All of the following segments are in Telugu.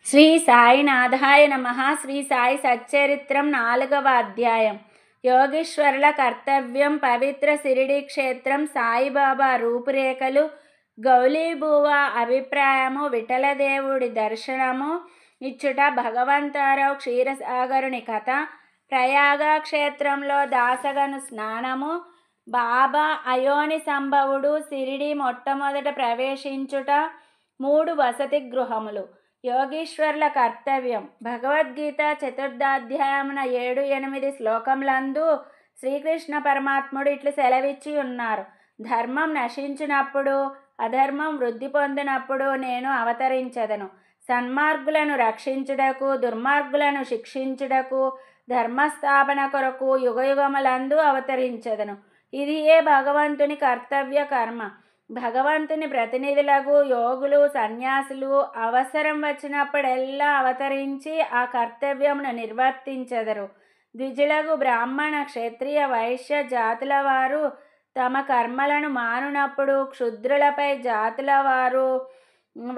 శ్రీ సాయినాథాయ నమః. శ్రీ సాయి సచ్చరిత్రం 4వ అధ్యాయం. యోగీశ్వరుల కర్తవ్యం. పవిత్ర షిరిడీ క్షేత్రం. సాయిబాబా రూపురేఖలు. గౌలీబువ అభిప్రాయము. విఠలదేవుడి దర్శనము ఇచ్చుట. భగవంతరావు క్షీరసాగరుని కథ. ప్రయాగ క్షేత్రంలో దాసగను స్నానము. బాబా అయోని సంభవుడు షిరిడీ మొట్టమొదట ప్రవేశించుట. 3 వసతి గృహములు. యోగీశ్వరుల కర్తవ్యం. భగవద్గీత చతుర్థాధ్యాయమున 7-8 శ్లోకములందు శ్రీకృష్ణ పరమాత్ముడు ఇట్లు సెలవిచ్చి ఉన్నారు. ధర్మం నశించినప్పుడు, అధర్మం వృద్ధి పొందినప్పుడు నేను అవతరించదను. సన్మార్గులను రక్షించుటకు, దుర్మార్గులను శిక్షించుటకు, ధర్మస్థాపన కొరకు యుగయుగములందు అవతరించదను. ఇది ఏ భగవంతుని కర్తవ్య కర్మ. భగవంతుని ప్రతినిధులకు యోగులు, సన్యాసులు అవసరం వచ్చినప్పుడెల్లా అవతరించి ఆ కర్తవ్యమును నిర్వర్తించెదరు. ద్విజులకు బ్రాహ్మణ, క్షత్రియ, వైశ్య జాతుల వారు తమ కర్మలను మానునప్పుడు, క్షుద్రులపై జాతుల వారు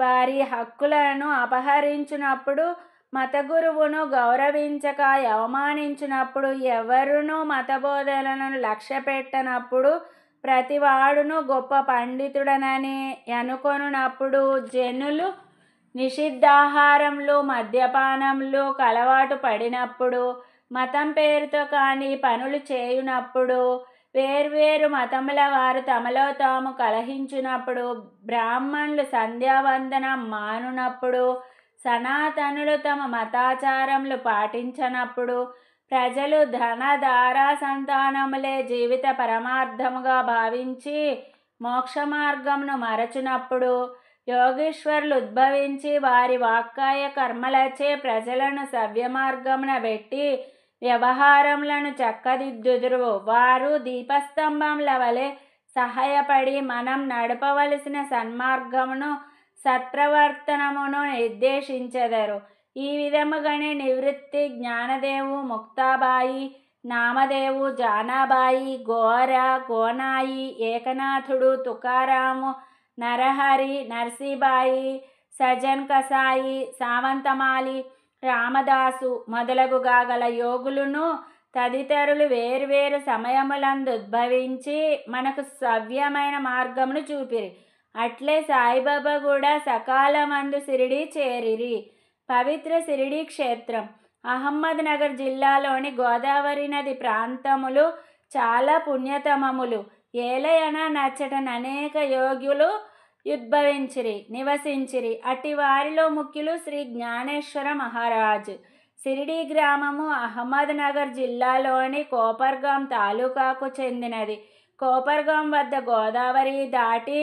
వారి హక్కులను అపహరించినప్పుడు, మతగురువును గౌరవించక అవమానించినప్పుడు, ఎవరునూ మతబోధనలను లక్ష్యపెట్టనప్పుడు, ప్రతివాడును గొప్ప పండితుడనని అనుకొనున్నప్పుడు, జనులు నిషిద్ధాహారములు, మద్యపానములు అలవాటు పడినప్పుడు, మతం పేరుతో కాని పనులు చేయునప్పుడు, వేర్వేరు మతముల వారు తమలో తాము కలహించినప్పుడు, బ్రాహ్మణులు సంధ్యావందనం మానునప్పుడు, సనాతనులు తమ మతాచారములు పాటించనప్పుడు, ప్రజలు ధన దారా సంతానములే జీవిత పరమార్థముగా భావించి మోక్ష మార్గమును మరచునప్పుడు, యోగీశ్వరులు ఉద్భవించి వారి వాక్కాయ కర్మలచే ప్రజలను సవ్య మార్గమున పెట్టి వ్యవహారములను చక్కదిద్దుదురు. వారు దీపస్తంభముల వలె సహాయపడి మనం నడపవలసిన సన్మార్గమును, సత్ప్రవర్తనమును నిర్దేశించెదరు. ఈ విధముగానే నివృత్తి, జ్ఞానదేవు, ముక్తాబాయి, నామదేవు, జానాబాయి, గోర, గోనాయి, ఏకనాథుడు, తుకారాము, నరహరి, నర్సీబాయి, సజన్ కసాయి, సావంతమాలి, రామదాసు మొదలగుగా గల యోగులును తదితరులు వేర్వేరు సమయములందు ఉద్భవించి మనకు సవ్యమైన మార్గమును చూపిరి. అట్లే సాయిబాబా కూడా సకాలమందు షిరిడీ చేరిరి. పవిత్ర షిరిడీ క్షేత్రం. అహ్మద్ నగర్ జిల్లాలోని గోదావరి నది ప్రాంతములు చాలా పుణ్యతమములు. ఏలయన నచ్చటన అనేక యోగులు ఉద్భవించిరి, నివసించిరి. అట్టి వారిలో ముఖ్యులు శ్రీ జ్ఞానేశ్వర మహారాజ్. షిరిడీ గ్రామము అహ్మద్ నగర్ జిల్లాలోని కోపర్గాం తాలూకాకు చెందినది. కోపర్గాం వద్ద గోదావరి దాటి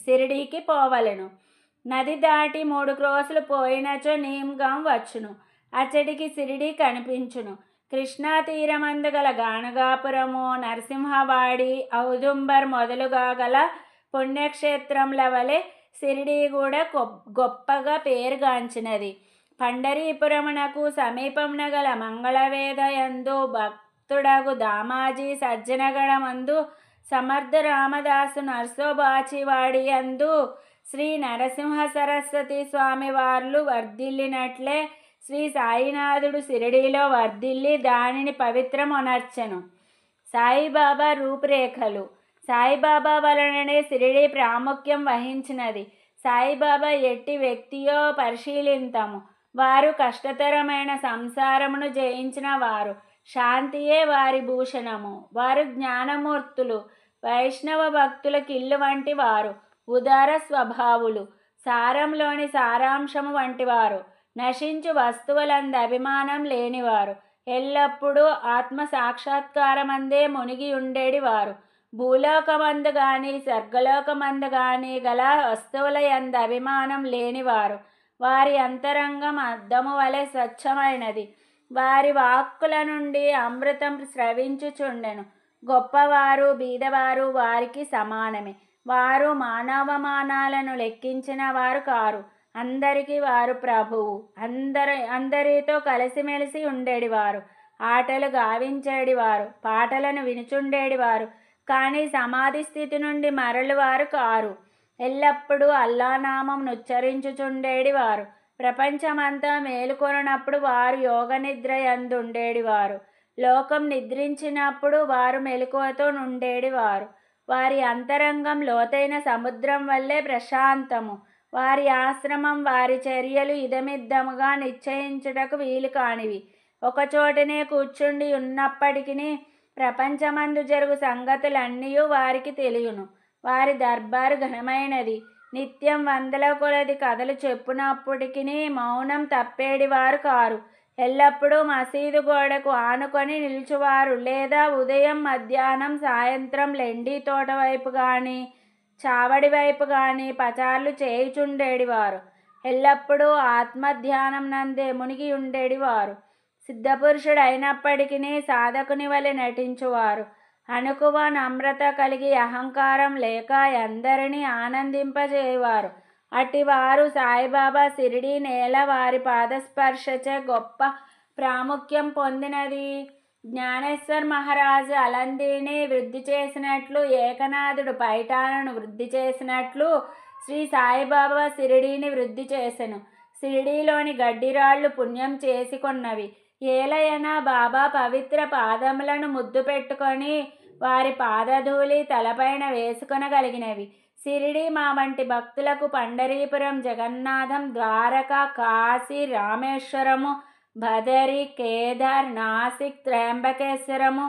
షిరిడీకి పోవలెను. నది దాటి 3 క్రోసులు పోయినచో నీమ్గాం వచ్చును. అచ్చటికి షిరిడీ కనిపించును. కృష్ణా తీరమందు గల గాణగాపురము, నరసింహవాడి, ఔదుంబర్ మొదలుగా గల పుణ్యక్షేత్రముల వలె షిరిడీ కూడా గొప్పగా పేరుగాంచినది. పండరీపురమునకు సమీపమున గల మంగళవేద యందు భక్తుడగు దామాజీ సజ్జనగడమందు, సమర్థ రామదాసు నర్సోబాచివాడి యందు శ్రీ నరసింహ సరస్వతి స్వామి వార్లు వర్ధిల్లినట్లే శ్రీ సాయినాథుడు షిరిడీలో వర్ధిల్లి దానిని పవిత్రమునర్చెను. సాయిబాబా రూపురేఖలు. సాయిబాబా వలననే షిరిడీ ప్రాముఖ్యం వహించినది. సాయిబాబా ఎట్టి వ్యక్తియో పరిశీలింతము. వారు కష్టతరమైన సంసారమును జయించిన వారు. శాంతియే వారి భూషణము. వారు జ్ఞానమూర్తులు. వైష్ణవ భక్తుల కిల్లు వంటి వారు. ఉదార స్వభావులు. సారంలోని సారాంశము వంటివారు. నశించు వస్తువులందు అభిమానం లేనివారు. ఎల్లప్పుడూ ఆత్మ సాక్షాత్కారమందే మునిగి ఉండేడివారు. భూలోకమందు గాని స్వర్గలోకమందు గాని గల వస్తువుల యందు అభిమానం లేనివారు. వారి అంతరంగం అద్దము వలె స్వచ్ఛమైనది. వారి వాక్కుల నుండి అమృతం స్రవించుచుండెను. గొప్పవారు, బీదవారు వారికి సమానమే. వారు మానవమానాలను లెక్కించిన వారు కారు. అందరికీ వారు ప్రభువు. అందరితో కలిసిమెలిసి ఉండేడివారు. ఆటలు గావించేడివారు. పాటలను వినుచుండేడివారు. కానీ సమాధి స్థితి నుండి మరలువారు కారు. ఎల్లప్పుడూ అల్లానామం ఉచ్చరించుచుండేడివారు. ప్రపంచమంతా మేలుకొనప్పుడు వారు యోగ నిద్ర యందుండేడివారు. లోకం నిద్రించినప్పుడు వారు మెలకువతో నుండేడివారు. వారి అంతరంగం లోతైన సముద్రం వల్లే ప్రశాంతము. వారి ఆశ్రమం వారి చర్యలు ఇదమిద్దముగా నిశ్చయించుటకు వీలు కానివి. ఒకచోటనే కూర్చుండి ఉన్నప్పటికీ ప్రపంచమందు జరుగు సంగతులన్నీయూ వారికి తెలియను. వారి దర్బారు ఘనమైనది. నిత్యం వందల కొలది కథలు చెప్పునప్పటికీ మౌనం తప్పేడివారు కారు. ఎల్లప్పుడూ మసీదు గోడకు ఆనుకొని నిలుచువారు. లేదా ఉదయం మధ్యాహ్నం సాయంత్రం లెండి తోట వైపు గాని చావడి వైపు గాని పచార్లు చేయుచుండేడివారు. ఎల్లప్పుడూ ఆత్మధ్యానం నందే మునిగి ఉండేడివారు. సిద్ధపురుషుడు అయినప్పటికీ సాధకుని వలె నటించువారు. అణకువ నమ్రత కలిగి అహంకారం లేక అందరినీ ఆనందింపజేయువారు. అటివారు సాయిబాబా షిరిడీ నేల వారి పాదస్పర్శచే గొప్ప ప్రాముఖ్యం పొందినది. జ్ఞానేశ్వర్ మహారాజు అలందీని వృద్ధి చేసినట్లు, ఏకనాథుడు పైఠాణను వృద్ధి చేసినట్లు శ్రీ సాయిబాబా షిరిడీని వృద్ధి చేసెను. షిరిడీలోని గడ్డిరాళ్ళు పుణ్యం చేసుకొన్నవి. ఏలయనా బాబా పవిత్ర పాదములను ముద్దు పెట్టుకొని వారి పాదధూళి తలపైన వేసుకొనగలిగినవి. షిరిడీ మా వంటి భక్తులకు పండరీపురం, జగన్నాథం, ద్వారకా, కాశీ, రామేశ్వరము, బదరి, కేదార్, నాసిక్, త్రయంబకేశ్వరము,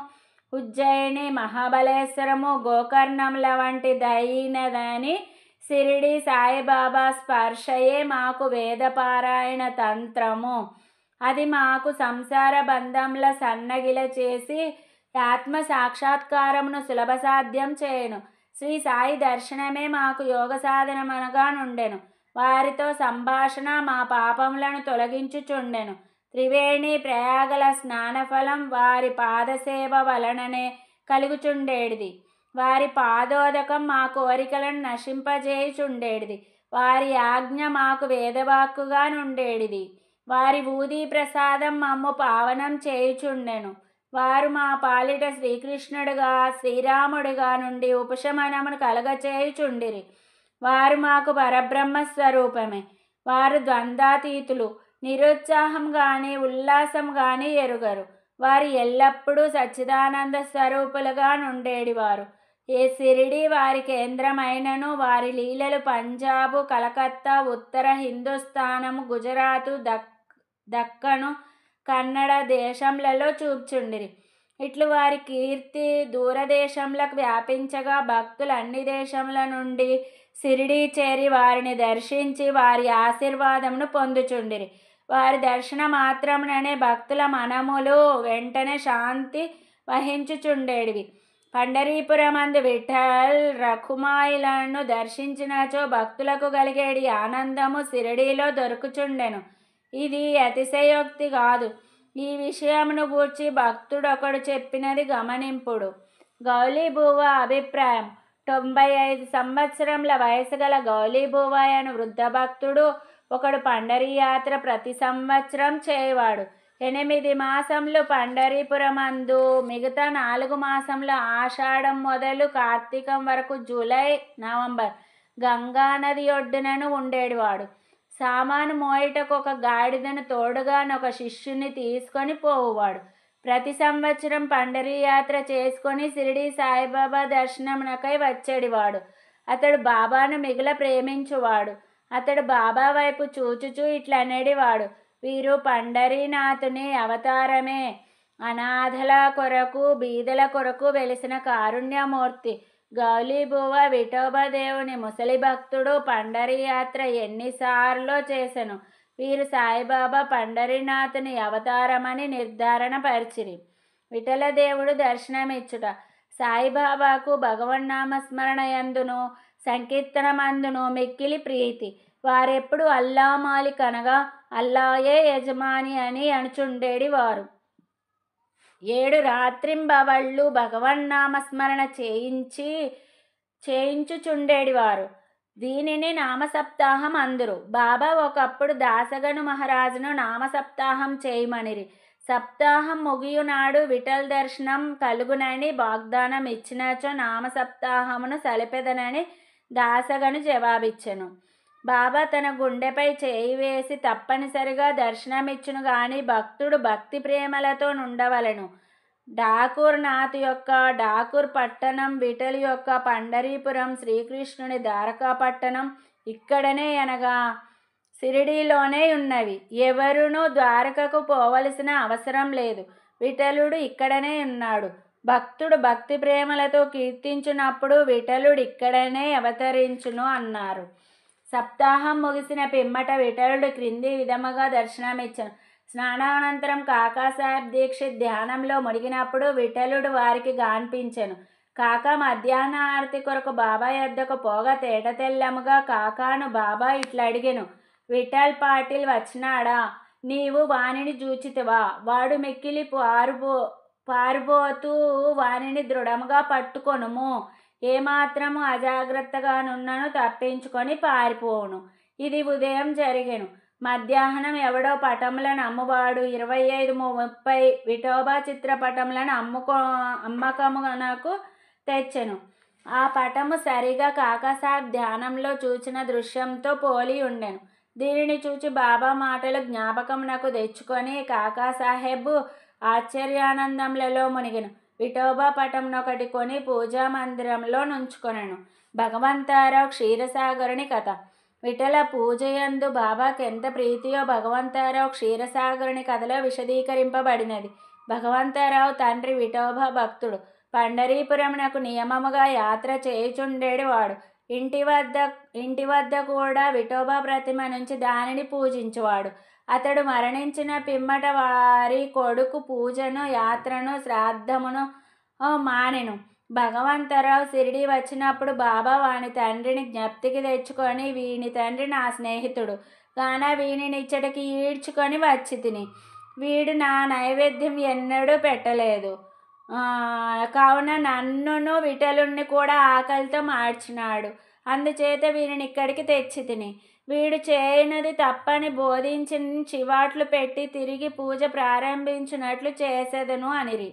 ఉజ్జయిని, మహాబలేశ్వరము, గోకర్ణముల వంటి దైనదని షిరిడీ సాయిబాబా స్పర్శయే మాకు వేదపారాయణ తంత్రము. అది మాకు సంసార బంధంల సన్నగిల చేసి ఆత్మ సాక్షాత్కారమును సులభసాధ్యం చేయును. శ్రీ సాయి దర్శనమే మాకు యోగ సాధనమనగా నుండెను. వారితో సంభాషణ మా పాపములను తొలగించుచుండెను. త్రివేణి ప్రయాగల స్నానఫలం వారి పాదసేవ వలననే కలుగుచుండేడిది. వారి పాదోదకం మా కోరికలను నశింపజేయుచుండేడిది. వారి ఆజ్ఞ మాకు వేదవాక్కుగా నుండేడిది. వారి ఊదీ ప్రసాదం మమ్ము పావనం చేయుచుండెను. వారు మా పాలిట శ్రీకృష్ణుడుగా, శ్రీరాముడిగా నుండి ఉపశమనమును కలగచేయుచుండిరి. వారు మాకు పరబ్రహ్మస్వరూపమే. వారు ద్వంద్వాతీతులు. నిరుత్సాహం గాని ఉల్లాసం గాని ఎరుగరు. వారు ఎల్లప్పుడూ సచ్చిదానంద స్వరూపులుగా నుండేడివారు. ఏ షిరిడీ వారి కేంద్రమైనను వారి లీలలు పంజాబు, కలకత్తా, ఉత్తర హిందుస్థానము, గుజరాతు, దక్కను, కన్నడ దేశంలలో చూపుచుండిరి. ఇట్లు వారి కీర్తి దూరదేశంలకు వ్యాపించగా భక్తులు అన్ని దేశముల నుండి షిరిడీ చేరి వారిని దర్శించి వారి ఆశీర్వాదమును పొందుచుండిరి. వారి దర్శన మాత్రముననే భక్తుల మనములు వెంటనే శాంతి వహించుచుండేడివి. పండరీపురమందు విఠల్ రఖుమాయిలను దర్శించినచో భక్తులకు కలిగేడి ఆనందము షిరిడీలో దొరుకుచుండెను. ఇది అతిశయోక్తి కాదు. ఈ విషయమును గూర్చి భక్తుడొకడు చెప్పినది గమనింపుడు. గౌలీబువ్వ అభిప్రాయం. 95 సంవత్సరముల వయసు గల గౌలీబువ్వ అను వృద్ధ భక్తుడు ఒకడు పండరీ యాత్ర ప్రతి సంవత్సరం చేయవాడు. 8 మాసములు పండరీపురమందు, మిగతా 4 మాసములు ఆషాఢం మొదలు కార్తీకం వరకు జూలై, నవంబర్ గంగానది ఒడ్డునను ఉండేడివాడు. సామాను మోయుటకు ఒక గాడిదను తోడుగానొక శిష్యుని తీసుకొని పోవువాడు. ప్రతి సంవత్సరం పండరీ యాత్ర చేసుకొని షిరిడీ సాయిబాబా దర్శనమునకై వచ్చేడివాడు. అతడు బాబాను మిగుల ప్రేమించువాడు. అతడు బాబా వైపు చూచుచూ ఇట్లనేడివాడు: వీరు పండరీనాథుని అవతారమే. అనాథల కొరకు, బీదల కొరకు వెలిసిన కారుణ్యమూర్తి. గౌలీబువ్వ విఠోబదేవుని ముసలి భక్తుడు. పండరీ యాత్ర ఎన్నిసార్లో చేసెను. వీరు సాయిబాబా పండరీనాథుని అవతారమని నిర్ధారణ పరిచిరి. విఠలదేవుడు దర్శనమిచ్చుట. సాయిబాబాకు భగవన్నామస్మరణ యందును సంకీర్తనమందును మిక్కిలి ప్రీతి. వారెప్పుడు అల్లా మాలిక్ అనగా అల్లాయే యజమాని అని అనుచుండేడి వారు. 7 రాత్రింబవళ్ళు భగవన్నామస్మరణ చేయించుచుండేడివారు. దీనిని నామసప్తాహం అందురు. బాబా ఒకప్పుడు దాసగను మహారాజును నామసప్తాహం చేయమనిరి. సప్తాహం ముగియునాడు విఠల్ దర్శనం కలుగునని వాగ్దానం ఇచ్చినచో నామసప్తాహమును సలిపెదనని దాసగను జవాబిచ్చెను. బాబా తన గుండెపై చేయి వేసి తప్పనిసరిగా దర్శనమిచ్చును గాని భక్తుడు భక్తి ప్రేమలతో నుండవలను. ఠాకూర్ నాథ్ యొక్క ఠాకూర్ పట్టణం, విఠల్ యొక్క పండరీపురం, శ్రీకృష్ణుని ద్వారకా పట్టణం ఇక్కడనే అనగా షిరిడీలోనే ఉన్నవి. ఎవరునూ ద్వారకకు పోవలసిన అవసరం లేదు. విఠలుడు ఇక్కడనే ఉన్నాడు. భక్తుడు భక్తి ప్రేమలతో కీర్తించున్నప్పుడు విఠలుడు ఇక్కడనే అవతరించును అన్నారు. సప్తాహం ముగిసిన పిమ్మట విఠలుడు క్రింది విధముగా దర్శనమిచ్చను. స్నానానంతరం కాకాసాహెబ్ దీక్షిత్ ధ్యానంలో మునిగినప్పుడు విఠలుడు వారికి గాన్పించెను. కాకా మధ్యాహ్న ఆరతి కొరకు బాబా యొద్దకు పోగా తేటతెల్లముగా కాకాను బాబా ఇట్లా అడిగెను, విఠల్ పాటిల్ వచ్చినాడా? నీవు వానిని చూచితివా? వాడు మిక్కిలి పారిపోతూ వానిని దృఢముగా పట్టుకొనుము. ఏమాత్రము అజాగ్రత్తగానున్నను తప్పించుకొని పారిపోవును. ఇది ఉదయం జరిగెను. మధ్యాహ్నం ఎవడో పటములను అమ్మువాడు 25-30 విఠోబా చిత్రపటములను అమ్మకమునకు తెచ్చెను. ఆ పటము సరిగా కాకాసాహెబ్ ధ్యానంలో చూచిన దృశ్యంతో పోలి ఉండెను. దీనిని చూచి బాబా మాటలు జ్ఞాపకమునకు తెచ్చుకొని కాకాసాహెబ్ ఆశ్చర్యానందములలో మునిగెను. విఠోబా పటంనొకటి కొని పూజా మందిరంలో నుంచుకొనెను. భగవంతారావు క్షీరసాగరుని కథ. విఠల పూజయందు బాబాకెంత ప్రీతియో భగవంతారావు క్షీరసాగరుని కథలో విశదీకరింపబడినది. భగవంతారావు తండ్రి విఠోబా భక్తుడు. పండరీపురమునకు నియమముగా యాత్ర చేయుచుండేవాడు. ఇంటి వద్ద కూడా విఠోబా ప్రతిమ నుంచి దానిని పూజించువాడు. అతడు మరణించిన పిమ్మట వారి కొడుకు పూజను, యాత్రను, శ్రాద్ధమును మానెను. భగవంతరావు షిరిడీ వచ్చినప్పుడు బాబా వాని తండ్రిని జ్ఞప్తికి తెచ్చుకొని, వీని తండ్రి నా స్నేహితుడు గాన వీనినిచ్చటికి ఈడ్చుకొని వచ్చి తిని, వీడు నా నైవేద్యం ఎన్నడూ పెట్టలేదు. కావున నన్నును విఠలుణ్ణి కూడా ఆకలితో మార్చినాడు. అందుచేత వీనిని ఇక్కడికి తెచ్చి తిని, వీడు చేయనది తప్పని బోధించి చివాట్లు పెట్టి తిరిగి పూజ ప్రారంభించినట్లు చేసేదను అనిరి.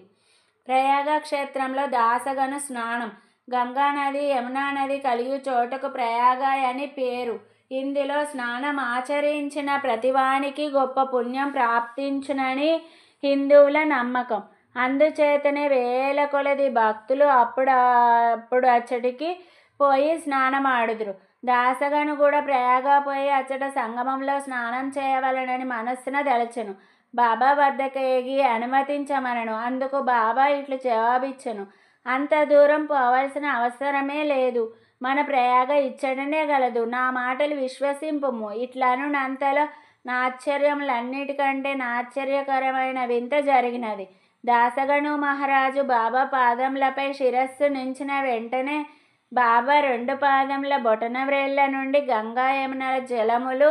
ప్రయాగ క్షేత్రంలో దాసగను స్నానం. గంగానది, యమునా నది కలియు చోటకు ప్రయాగ అని పేరు. ఇందులో స్నానం ఆచరించిన ప్రతివానికి గొప్ప పుణ్యం ప్రాప్తించునని హిందువుల నమ్మకం. అందుచేతనే వేల కొలది భక్తులు అప్పుడు అచ్చటికి పోయి స్నానమాడుదురు. దాసగను కూడా ప్రయాగ పోయి అచ్చట సంగమంలో స్నానం చేయవలనని మనస్సున దలచెను. బాబా వద్దకు ఎగి అనుమతించమనను. అందుకు బాబా ఇట్లు జవాబిచ్చెను, అంత దూరం పోవలసిన అవసరమే లేదు. మన ప్రయాగ ఇచ్చటనే గలదు. నా మాటలు విశ్వసింపుము. ఇట్లనునంతలో నాశ్చర్యములన్నిటికంటే నాశ్చర్యకరమైన వింత జరిగినది. దాసగను మహారాజు బాబా పాదములపై శిరస్సు నుంచిన వెంటనే బాబా 2 పాదముల బొటన వ్రేళ్ల నుండి గంగా యమునల జలములు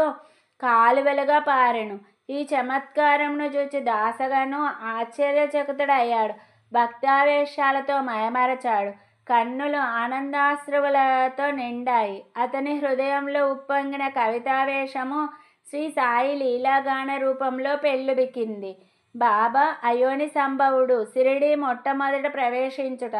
కాలువలుగా పారెను. ఈ చమత్కారమును చూచి దాసగను ఆశ్చర్యచకితుడయ్యాడు. భక్తావేశాలతో మయమరచాడు. కన్నులు ఆనందాశ్రువులతో నిండాయి. అతని హృదయంలో ఉప్పొంగిన కవితావేశము శ్రీ సాయి లీలాగాన రూపంలో పెళ్ళుబికింది. బాబా అయోని సంభవుడు. షిరిడీ మొట్టమొదట ప్రవేశించుట.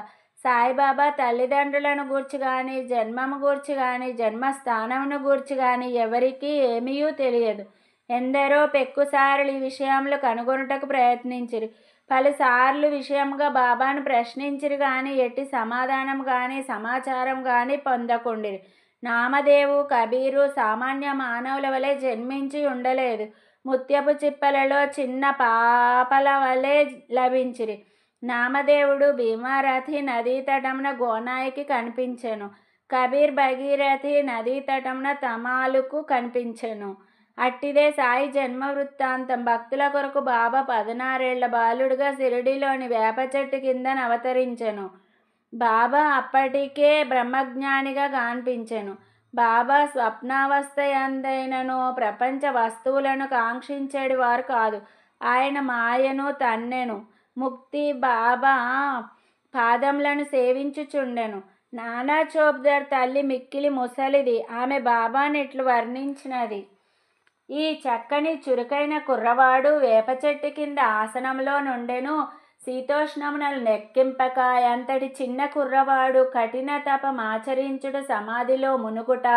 సాయిబాబా తల్లిదండ్రులను గూర్చి కానీ, జన్మము గూర్చి కానీ, జన్మస్థానమును గూర్చి కానీ ఎవరికీ ఏమీయూ తెలియదు. ఎందరో పెక్కుసార్లు ఈ విషయములు కనుగొనుటకు ప్రయత్నించిరి. పలుసార్లు విషయముగా బాబాను ప్రశ్నించిరి కానీ ఎట్టి సమాధానం కానీ సమాచారం కానీ పొందకుండిరి. నామదేవు, కబీరు సామాన్య మానవుల వలె జన్మించి ఉండలేదు. ముత్యపు చిప్పలలో చిన్న పాపల వలె లభించిరి. నామదేవుడు భీమారథి నదీ తటమున గోనాయికి కనిపించెను. కబీర్ భగీరథి నదీ తటమున తమాలుకు కనిపించెను. అట్టిదే సాయి జన్మ వృత్తాంతం. భక్తుల కొరకు బాబా 16 ఏళ్ల బాలుడుగా షిరిడీలోని వేప చెట్టు కిందన అవతరించెను. బాబా అప్పటికే బ్రహ్మజ్ఞానిగా కనిపించెను. బాబా స్వప్నావస్థయందైనను ప్రపంచ వస్తువులను కాంక్షించేడు వారు కాదు. ఆయన మాయను తన్నెను. ముక్తి బాబా పాదములను సేవించుచుండెను. నానా చోప్దర్ తల్లి మిక్కిలి ముసలిది. ఆమె బాబానిట్లు వర్ణించినది, ఈ చక్కని చురుకైన కుర్రవాడు వేప చెట్టు కింద ఆసనంలో నుండెను. శీతోష్ణములను లెక్కింపక ఎంతటి చిన్న కుర్రవాడు కఠిన తపమాచరించుట, సమాధిలో మునుగుట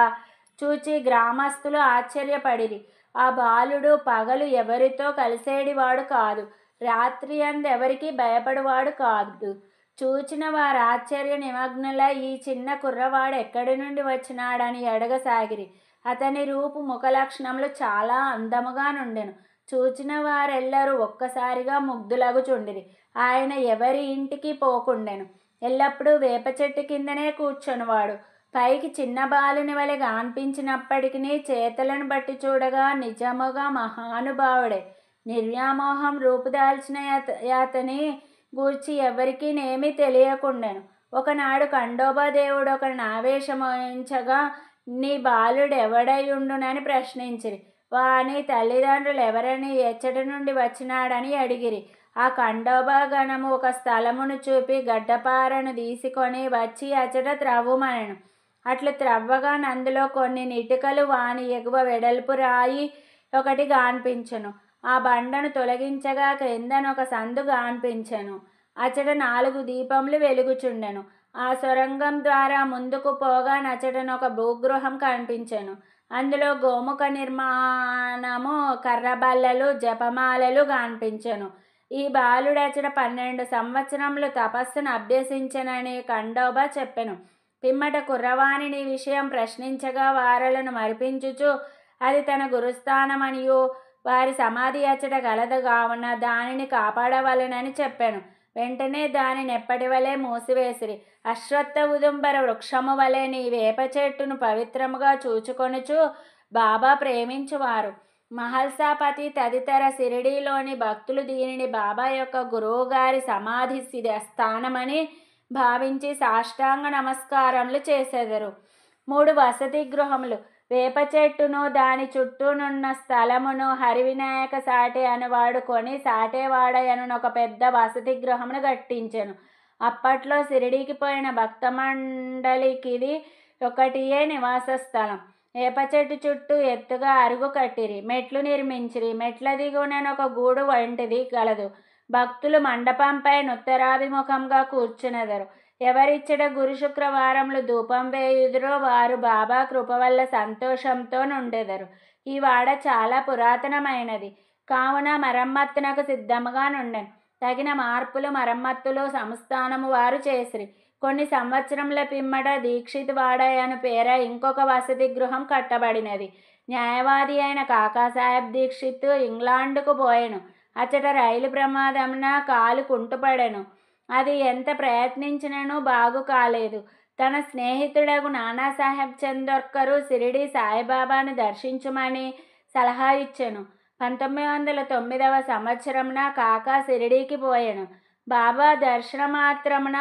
చూచి గ్రామస్తులు ఆశ్చర్యపడిరి. ఆ బాలుడు పగలు ఎవరితో కలిసేడివాడు కాదు, రాత్రి అందెవరికి భయపడువాడు కాదు. చూచిన వారు ఆశ్చర్య నిమగ్నులై ఈ చిన్న కుర్రవాడు ఎక్కడి నుండి వచ్చినాడని అడగసాగిరి. అతని రూపు ముఖలక్షణములు చాలా అందముగా నుండెను. చూచిన వారెల్లరూ ఒక్కసారిగా ముగ్ధులగుచుండిరి. ఆయన ఎవరి ఇంటికి పోకుండెను. ఎల్లప్పుడూ వేప చెట్టు కిందనే కూర్చొనివాడు. పైకి చిన్న బాలుని వలె అనిపించినప్పటికీ చేతలను బట్టి చూడగా నిజముగా మహానుభావుడే. నిర్వ్యామోహం రూపుదాల్చిన అతని గూర్చి ఎవరికీ నేమీ తెలియకుండెను. ఒకనాడు ఖండోబా దేవుడు ఒకరిని ఆవేశమోయించగా నీ బాలుడెవడయుండునని ప్రశ్నించిరి. వాని తల్లిదండ్రులు ఎవరని ఎచ్చటి నుండి వచ్చినాడని అడిగిరి. ఆ ఖండోబా గణము ఒక స్థలమును చూపి గడ్డపారను తీసుకొని వచ్చి అచట త్రవ్వుమనెను. అట్లు త్రవ్వగా నందులో కొన్ని ఇటుకలు వాని ఎగువ వెడల్పు రాయి ఒకటి గాన్పించెను. ఆ బండను తొలగించగా క్రిందనొక సందు గాన్పించెను. అచట 4 దీపములు వెలుగుచుండెను. ఆ సొరంగం ద్వారా ముందుకు పోగా నచటనొక భూగృహం కనిపించెను. అందులో గోముఖ నిర్మాణము, కర్రబల్లలు, జపమాలలు గాన్పించెను. ఈ బాలుడచట 12 సంవత్సరములు తపస్సును అభ్యసించెనని ఖండోబా చెప్పెను. పిమ్మట కుర్రవాణిని విషయం ప్రశ్నించగా వారలను మరిపించుచు అది తన గురుస్థానమనియు వారి సమాధి అచ్చట గలదు కావున దానిని కాపాడవలెనని చెప్పాను. వెంటనే దానిని ఎప్పటి వలె మూసివేసిరి. అశ్వత్థ ఉదుంబర వృక్షము వలె నీ వేప చెట్టును పవిత్రముగా చూచుకొనుచు బాబా ప్రేమించువారు. మహల్సాపతి తదితర షిరిడీలోని భక్తులు దీనిని బాబా యొక్క గురువుగారి సమాధి స్థానమని భావించి సాష్టాంగ నమస్కారములు చేసెదరు. 3 వసతి గృహములు, వేప చెట్టును దాని చుట్టూనున్న స్థలమును హరివినాయక సాటే అనువాడు కొని సాటేవాడయనునొక పెద్ద వసతి గృహమును కట్టించెను. అప్పట్లో షిరిడీకి పోయిన భక్త మండలికిది ఒకటియే నివాస స్థలం. వేప చెట్టు చుట్టూ ఎత్తుగా అరుగు కట్టిరి, మెట్లు నిర్మించిరి. మెట్ల దిగువనొక గూడు వంటిది గలదు. భక్తులు మండపంపై ఉత్తరాభిముఖంగా కూర్చునెదరు. ఎవరిచ్చట గురు శుక్రవారములు ధూపం వేయుదురో వారు బాబా కృప వల్ల సంతోషంతో నుండెదరు. ఈ వాడ చాలా పురాతనమైనది కావున మరమ్మత్తునకు సిద్ధముగా నుండెను. తగిన మార్పులు మరమ్మత్తులు సంస్థానము వారు చేసిరి. కొన్ని సంవత్సరముల పిమ్మట దీక్షిత్ వాడ అను పేర ఇంకొక వసతి గృహం కట్టబడినది. న్యాయవాది అయిన కాకాసాహెబ్ దీక్షిత్ ఇంగ్లాండుకు పోయెను. అచట రైలు ప్రమాదమున కాలు కుంటుపడెను. అది ఎంత ప్రయత్నించినను బాగు కాలేదు. తన స్నేహితుడగు నానాసాహెబ్ చందోర్కరు షిరిడీ సాయిబాబాను దర్శించుమని సలహా ఇచ్చెను. 1909వ సంవత్సరమున కాకా షిరిడీకి పోయెను. బాబా దర్శనమాత్రమున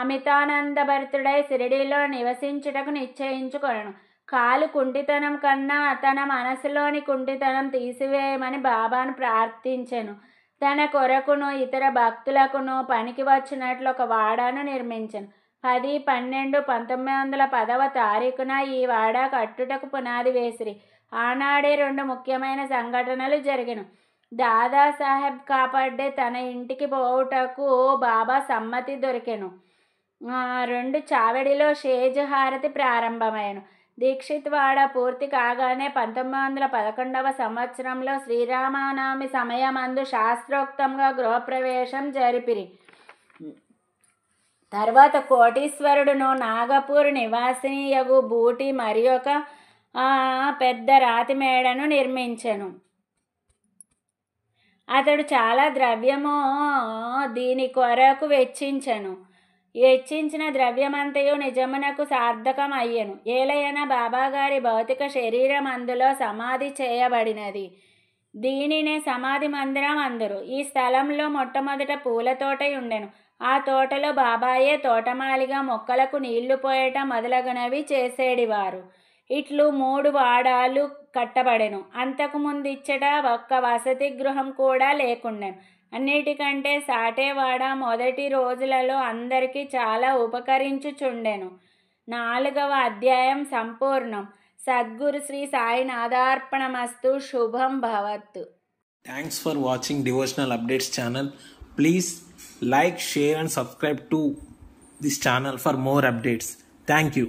అమితానందభరితుడై షిరిడీలో నివసించుటకు నిశ్చయించుకొనెను. కాలు కుంటితనం కన్నా తన మనసులోని కుంటితనం తీసివేయమని బాబాను ప్రార్థించెను. తన కొరకును ఇతర భక్తులకును పనికి వచ్చినట్లు ఒక వాడాను నిర్మించెను. 10/12/1910వ తారీఖున ఈ వాడ కట్టుటకు పునాది వేసిరి. ఆనాడే 2 ముఖ్యమైన సంఘటనలు జరిగెను. దాదాసాహెబ్ కాపాడే తన ఇంటికి పోవుటకు బాబా సమ్మతి దొరికెను. 2 చావడిలో షేజ్ హారతి ప్రారంభమయ్యను. దీక్షిత్ వాడ పూర్తి కాగానే 1911వ సంవత్సరంలో శ్రీరామనవమి సమయమందు శాస్త్రోక్తంగా గృహప్రవేశం జరిపిరి. తర్వాత కోటీశ్వరుడును నాగపూర్ నివాసినియగు బూటి మరి ఒక పెద్ద రాతి మేడను నిర్మించెను. అతడు చాలా ద్రవ్యము దీని కొరకు వెచ్చించిన ద్రవ్యమంతయు నిజమునకు సార్థకం అయ్యెను. ఏలయన బాబాగారి భౌతిక శరీరం అందులో సమాధి చేయబడినది. దీనినే సమాధి మందిరం అందరు. ఈ స్థలంలో మొట్టమొదట పూల తోట ఉండెను. ఆ తోటలో బాబాయే తోటమాలిగా మొక్కలకు నీళ్లు పోయటం మొదలగునవి చేసేడివారు. ఇట్లు 3 వాడాలు కట్టబడెను. అంతకు ముందిచ్చట ఒక్క వసతి గృహం కూడా లేకుండెను. అన్నిటికంటే సాటేవాడ మొదటి రోజులలో అందరికీ చాలా ఉపకరించుచుండెను. 4వ అధ్యాయం సంపూర్ణం. సద్గురు శ్రీ సాయినాథార్పణమస్తు. శుభం భవతు. Thanks for watching Devotional Updates channel. Please like, share and subscribe to this channel for more updates. Thank you.